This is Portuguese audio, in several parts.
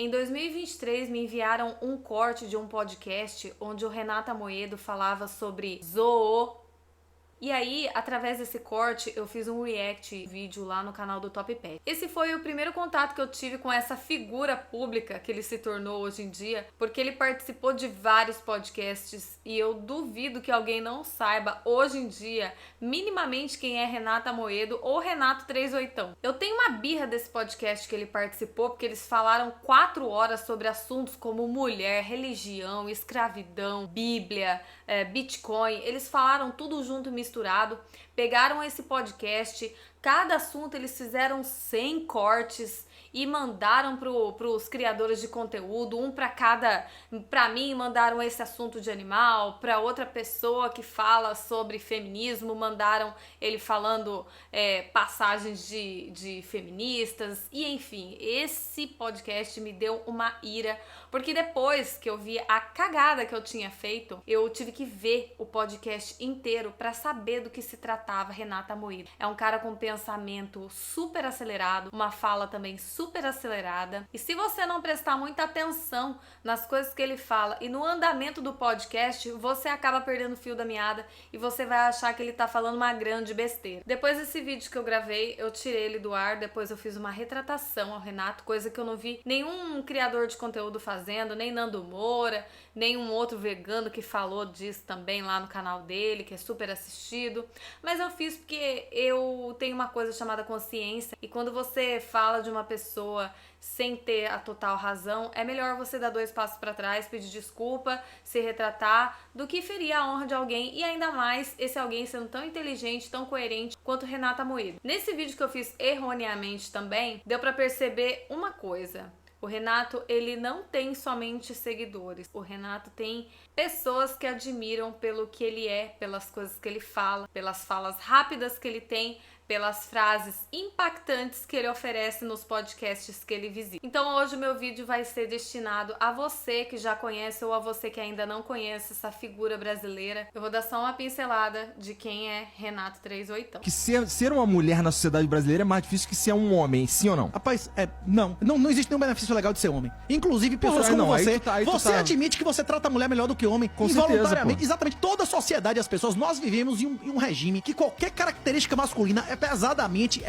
Em 2023 me enviaram um corte de um podcast onde o Renato Amoedo falava sobre zoô. E aí, através desse corte, eu fiz um react vídeo lá no canal do Top Pet. Esse foi o primeiro contato que eu tive com essa figura pública que ele se tornou hoje em dia, porque ele participou de vários podcasts e eu duvido que alguém não saiba hoje em dia minimamente quem é Renato Amoedo ou Renato 38. Eu tenho uma birra desse podcast que ele participou, porque eles falaram 4 horas sobre assuntos como mulher, religião, escravidão, Bíblia, Bitcoin. Eles falaram tudo junto e misturado, pegaram esse podcast, cada assunto eles fizeram 100 cortes e mandaram pros criadores de conteúdo, um para cada. Para mim mandaram esse assunto de animal, para outra pessoa que fala sobre feminismo mandaram ele falando passagens de feministas, e enfim, esse podcast me deu uma ira, porque depois que eu vi a cagada que eu tinha feito, eu tive que ver o podcast inteiro para saber do que se tratava Renato Amoedo. É um cara com pensamento super acelerado, uma fala também super acelerada, e se você não prestar muita atenção nas coisas que ele fala e no andamento do podcast, você acaba perdendo o fio da meada e você vai achar que ele tá falando uma grande besteira. Depois desse vídeo que eu gravei, eu tirei ele do ar, depois eu fiz uma retratação ao Renato, coisa que eu não vi nenhum criador de conteúdo fazendo, nem Nando Moura, nem um outro vegano que falou disso também lá no canal dele, que é super assistido. Mas eu fiz porque eu tenho uma coisa chamada consciência, e quando você fala de uma pessoa sem ter a total razão, é melhor você dar 2 passos para trás, pedir desculpa, se retratar, do que ferir a honra de alguém, e ainda mais esse alguém sendo tão inteligente, tão coerente quanto Renato Amoedo. Nesse vídeo que eu fiz erroneamente também, deu para perceber uma coisa. O Renato, ele não tem somente seguidores. O Renato tem pessoas que admiram pelo que ele é, pelas coisas que ele fala, pelas falas rápidas que ele tem, pelas frases impactantes que ele oferece nos podcasts que ele visita. Então hoje o meu vídeo vai ser destinado a você que já conhece ou a você que ainda não conhece essa figura brasileira. Eu vou dar só uma pincelada de quem é Renato 38. Que ser uma mulher na sociedade brasileira é mais difícil que ser um homem, sim ou não? Rapaz, não existe nenhum benefício legal de ser homem. Inclusive, pessoas como você, você admite que você trata a mulher melhor do que homem, com involuntariamente. certeza, exatamente, toda a sociedade, as pessoas, nós vivemos em um regime que qualquer característica masculina é pesadamente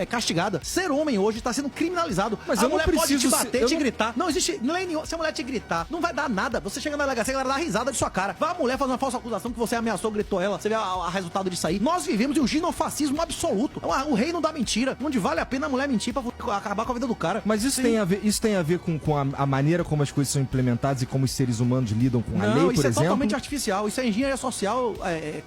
castigada. Ser homem hoje está sendo criminalizado. Mas a eu mulher não pode te preciso bater, te gritar. Não existe lei nenhuma. Se a mulher te gritar, não vai dar nada. Você chega na delegacia, a galera dá risada de sua cara. Vai a mulher fazer uma falsa acusação que você ameaçou, gritou ela. Você vê o resultado disso aí. Nós vivemos em um ginofascismo absoluto. O reino da mentira, onde vale a pena a mulher mentir pra acabar com a vida do cara. Mas isso tem a ver com a maneira como as coisas são implementadas e como os seres humanos lidam com a lei, por exemplo? Isso é totalmente artificial. Isso é engenharia social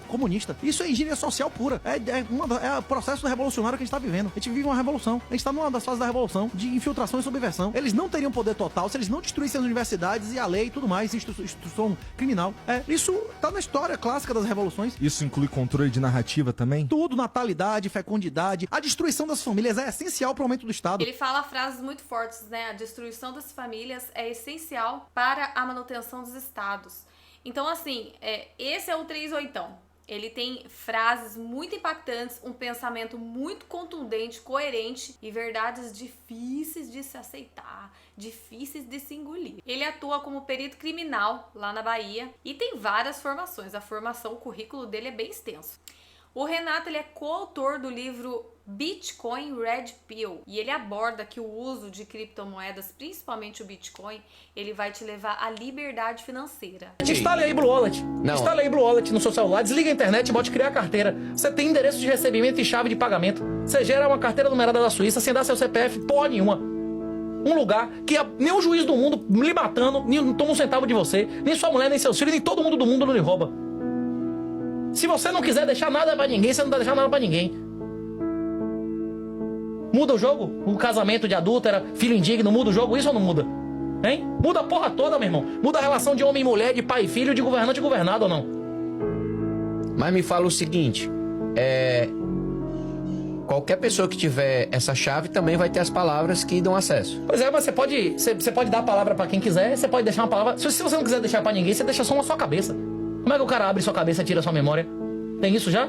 comunista. Isso é engenharia social pura. É o processo revolucionário que a gente tá vivendo. A gente vive uma revolução. A gente tá numa das fases da revolução de infiltração e subversão. Eles não teriam poder total se eles não destruíssem as universidades e a lei e tudo mais, instituição criminal. Isso tá na história clássica das revoluções. Isso inclui controle de narrativa também? Tudo, natalidade, fecundidade. A destruição das famílias é essencial pro aumento do Estado. Ele fala frases muito fortes, né? A destruição das famílias é essencial para a manutenção dos estados. Então, assim, esse é o 38. Ele tem frases muito impactantes, um pensamento muito contundente, coerente e verdades difíceis de se aceitar, difíceis de se engolir. Ele atua como perito criminal lá na Bahia e tem várias formações. A formação, o currículo dele é bem extenso. O Renato, ele é coautor do livro Bitcoin Red Pill, e ele aborda que o uso de criptomoedas, principalmente o Bitcoin, ele vai te levar à liberdade financeira. Instale aí Blue Wallet. Instale aí Blue Wallet no seu celular, desliga a internet e bote criar carteira. Você tem endereço de recebimento e chave de pagamento. Você gera uma carteira numerada da Suíça sem dar seu CPF, porra nenhuma. Um lugar que nem o juiz do mundo lhe matando, nem não toma um centavo de você, nem sua mulher, nem seus filhos, nem todo mundo do mundo não lhe rouba. Se você não quiser deixar nada pra ninguém, você não vai deixar nada pra ninguém. Muda o jogo? O casamento de adúltera, filho indigno, muda o jogo? Isso ou não muda? Hein? Muda a porra toda, meu irmão. Muda a relação de homem e mulher, de pai e filho, de governante e governado ou não? Mas me fala o seguinte, qualquer pessoa que tiver essa chave também vai ter as palavras que dão acesso. Pois é, mas você pode dar a palavra pra quem quiser, você pode deixar uma palavra... Se você não quiser deixar pra ninguém, você deixa só na sua cabeça. Como é que o cara abre sua cabeça e tira sua memória? Tem isso já?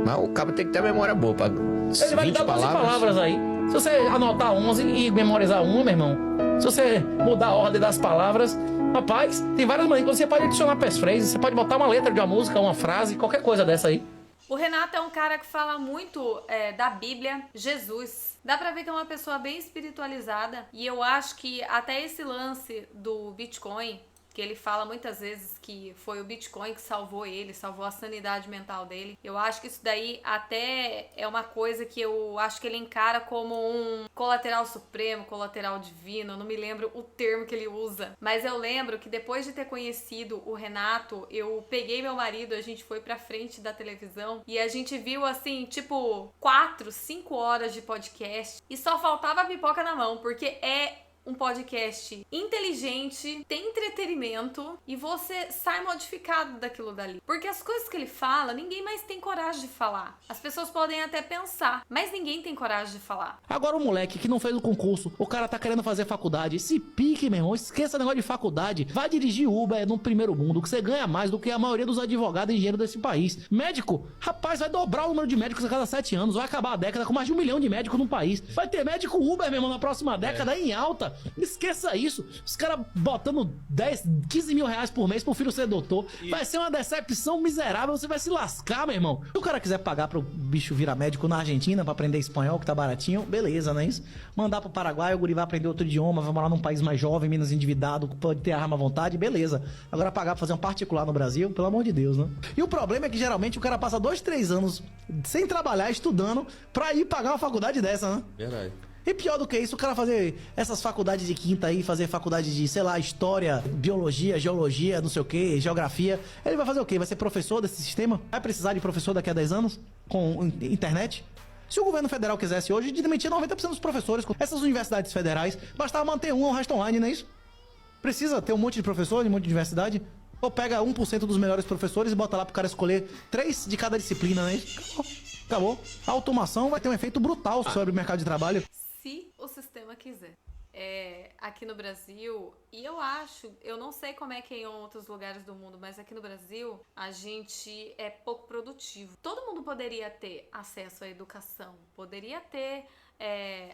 Mas o cabo tem que ter a memória boa pra Ele vai lhe dar 12 palavras aí. Se você anotar 11 e memorizar uma, meu irmão, se você mudar a ordem das palavras, rapaz, tem várias maneiras. Você pode adicionar passphrase, você pode botar uma letra de uma música, uma frase, qualquer coisa dessa aí. O Renato é um cara que fala muito da Bíblia, Jesus. Dá pra ver que é uma pessoa bem espiritualizada. E eu acho que até esse lance do Bitcoin, que ele fala muitas vezes que foi o Bitcoin que salvou ele, salvou a sanidade mental dele. Eu acho que isso daí até é uma coisa que eu acho que ele encara como um colateral supremo, colateral divino, eu não me lembro o termo que ele usa. Mas eu lembro que depois de ter conhecido o Renato, eu peguei meu marido, a gente foi pra frente da televisão e a gente viu assim, tipo, 4, 5 horas de podcast e só faltava a pipoca na mão, porque é um podcast inteligente, tem entretenimento e você sai modificado daquilo dali. Porque as coisas que ele fala, ninguém mais tem coragem de falar. As pessoas podem até pensar, mas ninguém tem coragem de falar. Agora o moleque que não fez o concurso, o cara tá querendo fazer faculdade, esse pique, meu irmão, esqueça o negócio de faculdade. Vai dirigir Uber no primeiro mundo, que você ganha mais do que a maioria dos advogados e engenheiros desse país. Médico, rapaz, vai dobrar o número de médicos a cada 7 anos, vai acabar a década com mais de 1 milhão de médicos no país. Vai ter médico Uber, meu irmão, na próxima década em alta. Esqueça isso. Os caras botando 10, 15 mil reais por mês pro filho ser doutor. Vai ser uma decepção miserável. Você vai se lascar, meu irmão. Se o cara quiser pagar pro bicho virar médico na Argentina pra aprender espanhol, que tá baratinho, beleza, não é isso? Mandar pro Paraguai, o guri vai aprender outro idioma, vai morar num país mais jovem, menos endividado, pode ter arma à vontade, beleza. Agora pagar pra fazer um particular no Brasil, pelo amor de Deus, né? E o problema é que geralmente o cara passa 2, 3 anos sem trabalhar, estudando, pra ir pagar uma faculdade dessa, né? Verdade. E pior do que isso, o cara fazer essas faculdades de quinta aí, fazer faculdade de, sei lá, história, biologia, geologia, não sei o que, geografia. Ele vai fazer o quê? Vai ser professor desse sistema? Vai precisar de professor daqui a 10 anos? Com internet? Se o governo federal quisesse hoje, de demitir 90% dos professores. Essas universidades federais, bastava manter o resto online, não é isso? Precisa ter um monte de professor, um monte de universidade? Ou pega 1% dos melhores professores e bota lá pro cara escolher 3 de cada disciplina, não é isso? Acabou. A automação vai ter um efeito brutal sobre o mercado de trabalho. Se o sistema quiser. Aqui no Brasil, e eu não sei como é que é em outros lugares do mundo, mas aqui no Brasil a gente é pouco produtivo. Todo mundo poderia ter acesso à educação, poderia ter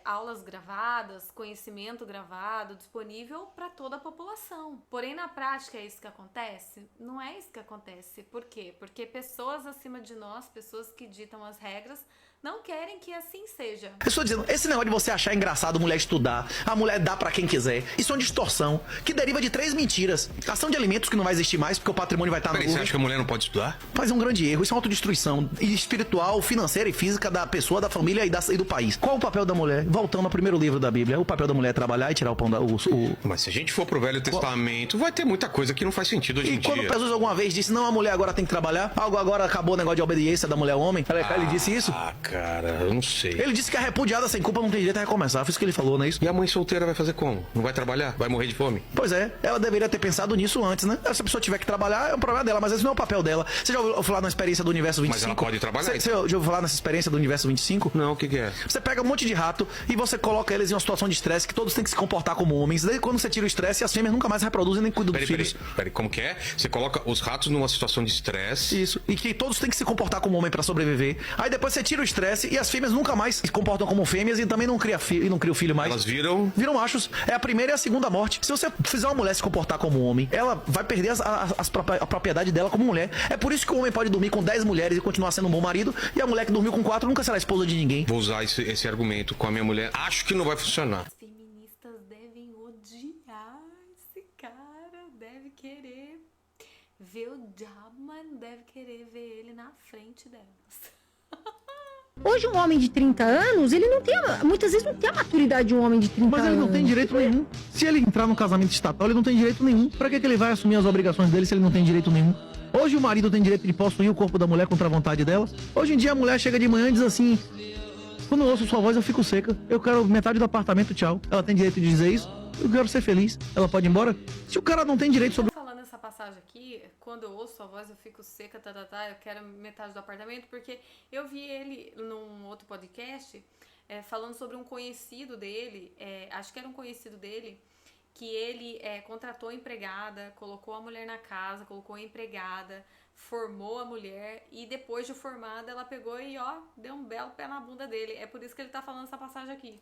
aulas gravadas, conhecimento gravado, disponível para toda a população. Porém, na prática é isso que acontece? Não é isso que acontece. Por quê? Porque pessoas acima de nós, pessoas que ditam as regras, não querem que assim seja. Eu estou dizendo, esse negócio de você achar engraçado mulher estudar, a mulher dá pra quem quiser, isso é uma distorção que deriva de 3 mentiras. Ação de alimentos que não vai existir mais porque o patrimônio vai estar no Peraí, você acha que a mulher não pode estudar? Mas é um grande erro, isso é uma autodestruição espiritual, financeira e física da pessoa, da família e do país. Qual o papel da mulher? Voltando ao primeiro livro da Bíblia, o papel da mulher é trabalhar e tirar o pão Mas se a gente for pro Velho Testamento, vai ter muita coisa que não faz sentido hoje em E quando dia. Jesus alguma vez disse, não, a mulher agora tem que trabalhar, agora acabou o negócio de obediência da mulher ao homem, ele disse isso? Ah, cara, eu não sei. Ele disse que a repudiada sem culpa não tem direito a recomeçar, foi isso que ele falou, não é isso? E a mãe solteira vai fazer como? Não vai trabalhar? Vai morrer de fome? Pois é, ela deveria ter pensado nisso antes, né? Se a pessoa tiver que trabalhar, é um problema dela, mas esse não é o papel dela. Você já ouviu falar na experiência do Universo 25? Mas ela pode trabalhar, Você já ouviu falar nessa experiência do Universo 25? Não, o que é? Você pega um monte de rato e você coloca eles em uma situação de estresse que todos têm que se comportar como homens. Daí quando você tira o estresse, as fêmeas nunca mais reproduzem nem cuidam dos filhos. Peraí, como que é? Você coloca os ratos numa situação de estresse. Isso, e que todos têm que se comportar como homem pra sobreviver. Aí depois você tira o estresse e as fêmeas nunca mais se comportam como fêmeas e também não cria o filho mais. Elas viram machos. É a primeira e a segunda morte. Se você fizer uma mulher se comportar como homem, ela vai perder a propriedade dela como mulher. É por isso que o homem pode dormir com 10 mulheres e continuar sendo um bom marido, e a mulher que dormiu com 4 nunca será esposa de ninguém. Vou usar esse argumento com a minha mulher. Acho que não vai funcionar. As feministas devem odiar esse cara, deve querer ver o Jobman, deve querer ver ele na frente delas. Hoje um homem de 30 anos, ele não tem, muitas vezes não tem a maturidade de um homem de 30 anos. Mas ele não tem direito nenhum. Se ele entrar no casamento estatal, ele não tem direito nenhum. Pra que ele vai assumir as obrigações dele se ele não tem direito nenhum? Hoje o marido tem direito de possuir o corpo da mulher contra a vontade dela. Hoje em dia a mulher chega de manhã e diz assim: quando eu ouço sua voz eu fico seca, eu quero metade do apartamento, tchau. Ela tem direito de dizer isso? Eu quero ser feliz. Ela pode ir embora? Se o cara não tem direito sobre... Falando essa passagem aqui, quando eu ouço a voz eu fico seca, eu quero metade do apartamento, porque eu vi ele num outro podcast falando sobre um conhecido dele, acho que era um conhecido dele, que ele contratou empregada, colocou a mulher na casa, colocou a empregada, formou a mulher e depois de formada ela pegou e deu um belo pé na bunda dele. É por isso que ele tá falando essa passagem aqui.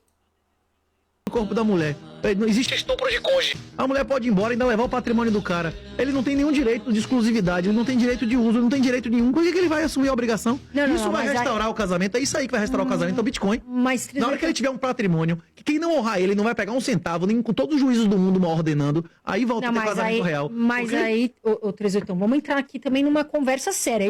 O corpo da mulher. Não existe estupro de cônjuge. A mulher pode ir embora e ainda levar o patrimônio do cara. Ele não tem nenhum direito de exclusividade, ele não tem direito de uso, ele não tem direito nenhum. Por que ele vai assumir a obrigação? Isso vai restaurar o casamento. É isso aí que vai restaurar o casamento, é o Bitcoin. Mas, na hora que ele tiver um patrimônio, que quem não honrar ele não vai pegar um centavo, nem com todos os juízos do mundo ordenando, aí volta a ter casamento real. Mas aí, Trezetão, vamos entrar aqui também numa conversa séria.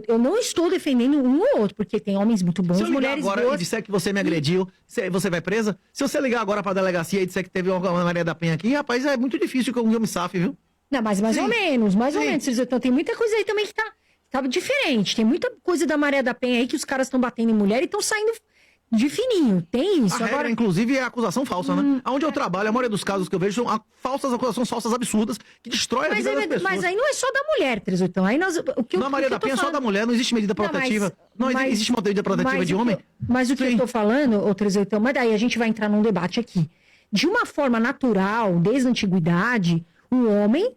Eu não estou defendendo um ou outro, porque tem homens muito bons, se eu ligar mulheres agora boas. E disser que você me agrediu, você vai presa? Se você ligar agora pra delegacia e disser que teve uma Maria da Penha aqui, rapaz, é muito difícil que eu me safe, viu? Não, mas mais ou menos, Trezetão. Tem muita coisa aí também que tá diferente. Tem muita coisa da Maria da Penha aí que os caras estão batendo em mulher e estão saindo de fininho. Tem isso. A regra, inclusive, é a acusação falsa, né? Onde eu trabalho, a maioria dos casos que eu vejo são acusações falsas absurdas que destrói a vida das pessoas. Mas aí não é só da mulher, Trezetão. Aí na Maria da Penha é só da mulher, não existe medida protetiva. Não existe medida protetiva de homem. Mas o que eu tô falando, Trezetão, mas daí a gente vai entrar num debate aqui. De uma forma natural, desde a antiguidade, o homem,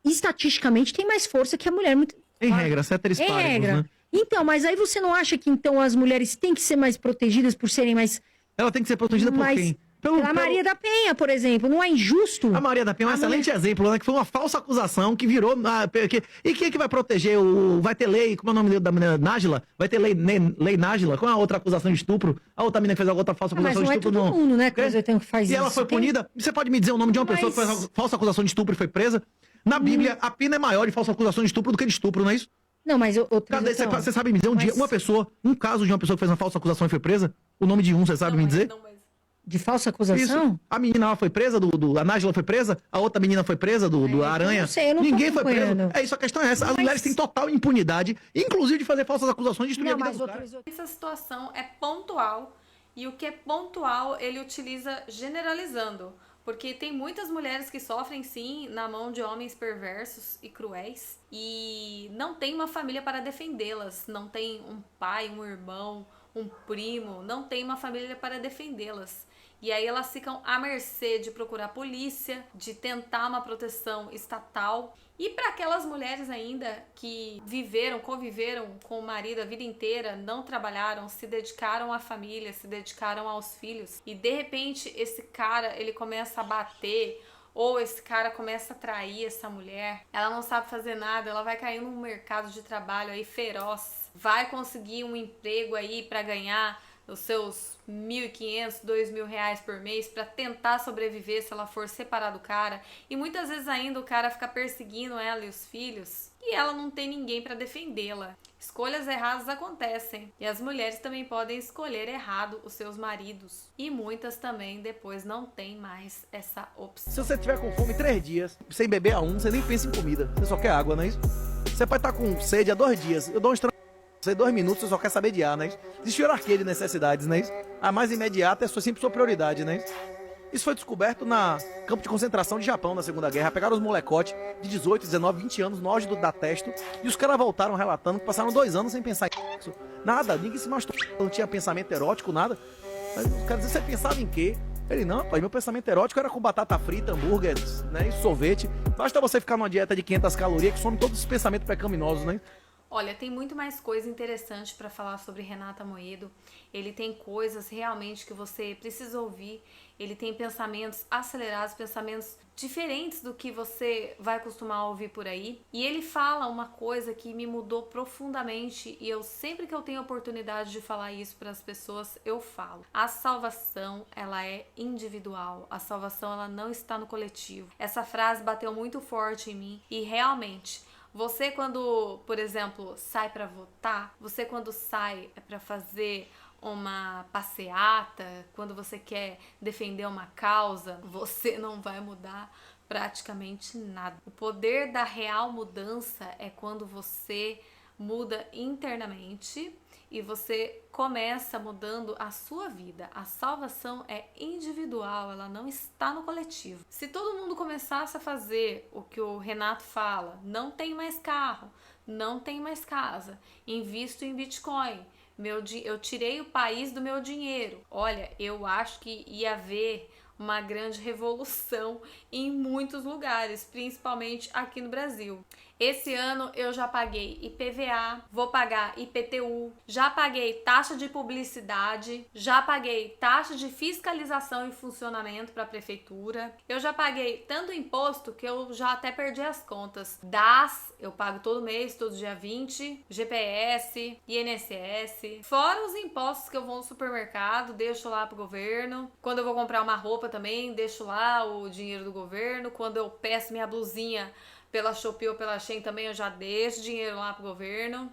estatisticamente, tem mais força que a mulher. Em regra, ceteris paribus, né? Então, mas aí você não acha que então as mulheres têm que ser mais protegidas por serem mais... Ela tem que ser protegida por quem? Pela Maria da Penha, por exemplo. Não é injusto? A Maria da Penha é um excelente exemplo, né? Que foi uma falsa acusação que virou... E quem é que vai proteger? Vai ter lei... Como é o nome da menina? Nájila? Vai ter lei Nájila? Qual é a outra acusação de estupro? A outra menina que fez a outra falsa acusação de estupro? Mas não é todo mundo, né? Que faz isso. E ela foi punida? Você pode me dizer o nome de uma pessoa que fez uma falsa acusação de estupro e foi presa? Na Bíblia, a pena é maior de falsa acusação de estupro do que de estupro, não é isso? Não, mas... Cadê? Você sabe me dizer um caso de uma pessoa que fez uma falsa acusação e foi presa? O nome de você sabe me dizer? De falsa acusação? Isso. A menina lá foi presa, a Nájila foi presa, a outra menina foi presa, do Aranha. Não sei, eu não Ninguém foi preso. É isso, a questão é essa. As mulheres têm total impunidade, inclusive de fazer falsas acusações de destruir a vida do cara. Essa situação é pontual, e o que é pontual ele utiliza generalizando. Porque tem muitas mulheres que sofrem, sim, na mão de homens perversos e cruéis. E não tem uma família para defendê-las. Não tem um pai, um irmão, um primo. Não tem uma família para defendê-las. E aí elas ficam à mercê de procurar polícia, de tentar uma proteção estatal. E para aquelas mulheres ainda que conviveram com o marido a vida inteira, não trabalharam, se dedicaram à família, se dedicaram aos filhos, e de repente esse cara, ele começa a bater, ou esse cara começa a trair essa mulher, ela não sabe fazer nada, ela vai cair num mercado de trabalho aí feroz, vai conseguir um emprego aí para ganhar os seus R$1.500, R$2.000 por mês para tentar sobreviver se ela for separar do cara, e muitas vezes ainda o cara fica perseguindo ela e os filhos e ela não tem ninguém para defendê-la. Escolhas erradas acontecem e as mulheres também podem escolher errado os seus maridos, e muitas também depois não tem mais essa opção. Se você tiver com fome 3 dias, sem beber a você nem pensa em comida, você só quer água, não é isso? Você pode estar com sede há 2 dias, eu dou você 2 minutos, você só quer saber de ar, né? Existe hierarquia de necessidades, né? A mais imediata é sempre sua prioridade, né? Isso foi descoberto na campo de concentração de Japão na Segunda Guerra. Pegaram os molecotes de 18, 19, 20 anos no auge da testo, e os caras voltaram relatando que passaram 2 anos sem pensar em isso. Nada, ninguém se masturbou, não tinha pensamento erótico, nada. Mas os caras diziam, você pensava em quê? Ele, não, rapaz, meu pensamento erótico era com batata frita, hambúrguer, né, e sorvete. Basta você ficar numa dieta de 500 calorias que some todos os pensamentos pecaminosos, né? Olha, tem muito mais coisa interessante para falar sobre Renata Moedo. Ele tem coisas realmente que você precisa ouvir. Ele tem pensamentos acelerados, pensamentos diferentes do que você vai costumar ouvir por aí. E ele fala uma coisa que me mudou profundamente, e eu sempre que eu tenho oportunidade de falar isso para as pessoas, eu falo. A salvação, ela é individual. A salvação, ela não está no coletivo. Essa frase bateu muito forte em mim e realmente... Você quando, por exemplo, sai para votar, você quando sai é para fazer uma passeata, quando você quer defender uma causa, você não vai mudar praticamente nada. O poder da real mudança é quando você muda internamente e você começa mudando a sua vida. A salvação é individual, ela não está no coletivo. Se todo mundo começasse a fazer o que o Renato fala, não tem mais carro, não tem mais casa, invisto em Bitcoin, eu tirei o país do meu dinheiro. Olha, eu acho que ia haver uma grande revolução em muitos lugares, principalmente aqui no Brasil. Esse ano eu já paguei IPVA, vou pagar IPTU, já paguei taxa de publicidade, já paguei taxa de fiscalização e funcionamento para a prefeitura. Eu já paguei tanto imposto que eu já até perdi as contas. DAS, eu pago todo mês, todo dia 20, GPS, INSS, fora os impostos que eu vou no supermercado, deixo lá pro governo. Quando eu vou comprar uma roupa também, deixo lá o dinheiro do governo. Quando eu peço minha blusinha pela Shopee ou pela Shein também, eu já deixo dinheiro lá pro governo.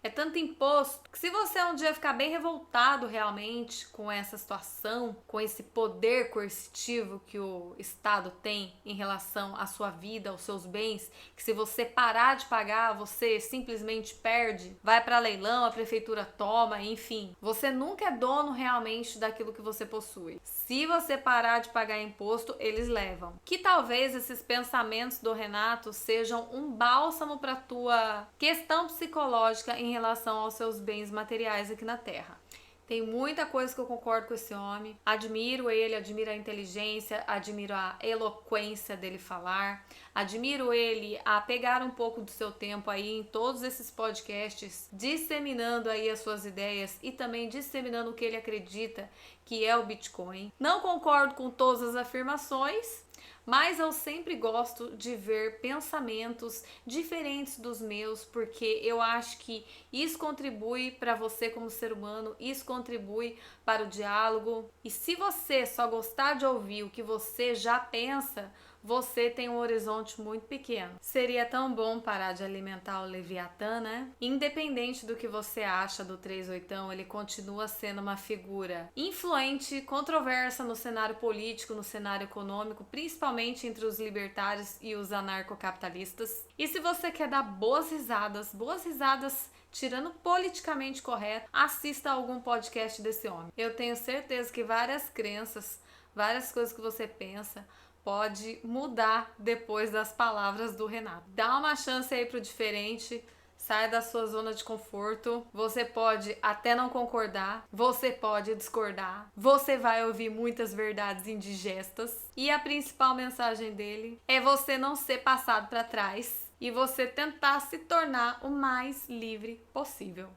É tanto imposto que se você um dia ficar bem revoltado realmente com essa situação, com esse poder coercitivo que o Estado tem em relação à sua vida, aos seus bens, que se você parar de pagar, você simplesmente perde, vai para leilão, a prefeitura toma, enfim. Você nunca é dono realmente daquilo que você possui. Se você parar de pagar imposto, eles levam. Que talvez esses pensamentos do Renato sejam um bálsamo para tua questão psicológica em relação aos seus bens materiais aqui na Terra. Tem muita coisa que eu concordo com esse homem. Admiro ele, admiro a inteligência, admiro a eloquência dele falar. Admiro ele a pegar um pouco do seu tempo aí em todos esses podcasts, disseminando aí as suas ideias e também disseminando o que ele acredita que é o Bitcoin. Não concordo com todas as afirmações, mas eu sempre gosto de ver pensamentos diferentes dos meus, porque eu acho que isso contribui para você como ser humano, isso contribui para o diálogo. E se você só gostar de ouvir o que você já pensa, você tem um horizonte muito pequeno. Seria tão bom parar de alimentar o Leviatã, né? Independente do que você acha do 38ão, ele continua sendo uma figura influente, controversa no cenário político, no cenário econômico, principalmente entre os libertários e os anarcocapitalistas. E se você quer dar boas risadas tirando politicamente correto, assista a algum podcast desse homem. Eu tenho certeza que várias crenças, várias coisas que você pensa pode mudar depois das palavras do Renato. Dá uma chance aí pro diferente, sai da sua zona de conforto. Você pode até não concordar, você pode discordar, você vai ouvir muitas verdades indigestas. E a principal mensagem dele é você não ser passado para trás e você tentar se tornar o mais livre possível.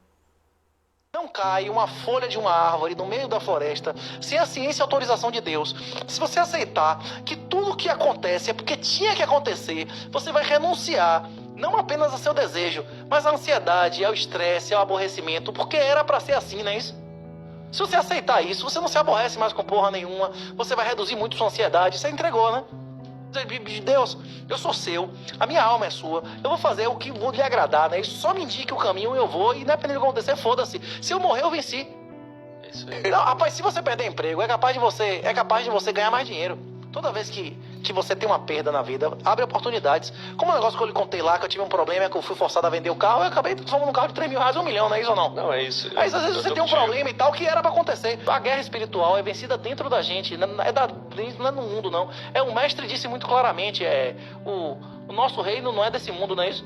Não cai uma folha de uma árvore no meio da floresta sem a ciência e autorização de Deus. Se você aceitar que tudo o que acontece é porque tinha que acontecer, você vai renunciar não apenas ao seu desejo, mas à ansiedade, ao estresse, ao aborrecimento, porque era pra ser assim, não é isso? Se você aceitar isso, você não se aborrece mais com porra nenhuma, você vai reduzir muito sua ansiedade, você entregou, né? Deus, eu sou seu, a minha alma é sua, eu vou fazer o que vou lhe agradar, né? Só me indique o caminho, eu vou, e independente do que acontecer, foda-se. Se eu morrer, eu venci. É isso aí. Não, rapaz, se você perder emprego, é capaz de você ganhar mais dinheiro. Toda vez que você tem uma perda na vida, abre oportunidades. Como o negócio que eu lhe contei lá, que eu tive um problema, que eu fui forçado a vender o carro, eu acabei transformando um carro de 3 mil reais, 1 milhão, não é isso ou não? Não, é isso. Mas às vezes você tem um problema e tal, que era pra acontecer. A guerra espiritual é vencida dentro da gente, não é no mundo, não. É, o mestre disse muito claramente, o nosso reino não é desse mundo, não é isso?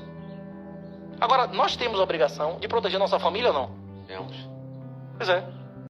Agora, nós temos a obrigação de proteger nossa família ou não? Temos. Pois é.